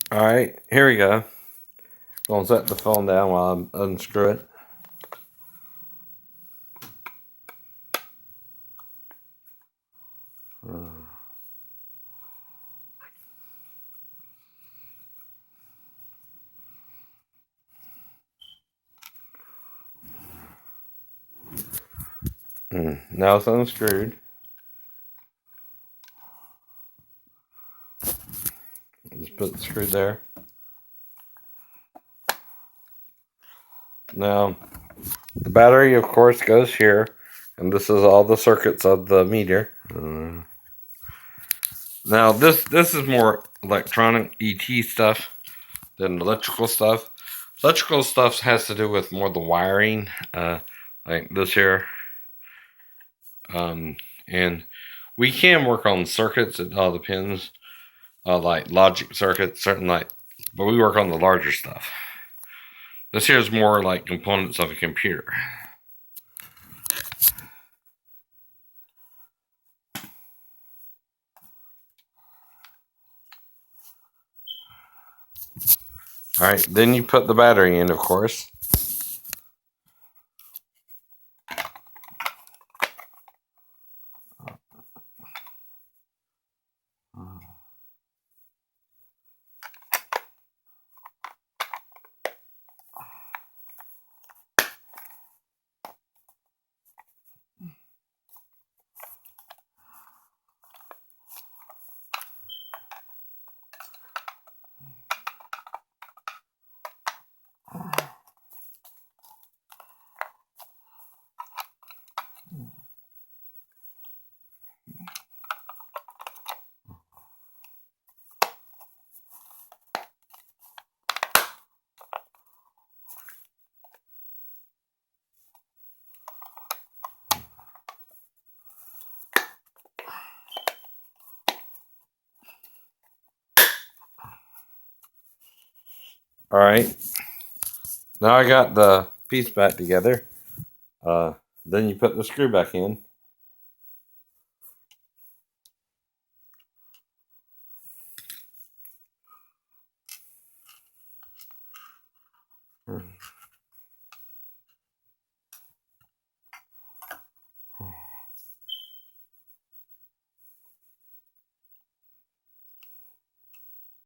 Alright, here we go. Gonna set the phone down while I unscrew it. Now it's unscrewed. Just put the screw there. Now, the battery, of course, goes here, and this is all the circuits of the meter. Now, this is more electronic ET stuff than electrical stuff. Electrical stuff has to do with more the wiring, like this here. And we can work on circuits. It all depends. Like logic circuits, certain but we work on the larger stuff. This here is more like components of a computer. All right, then you put the battery in, of course. All right, now I got the piece back together. Then you put the screw back in.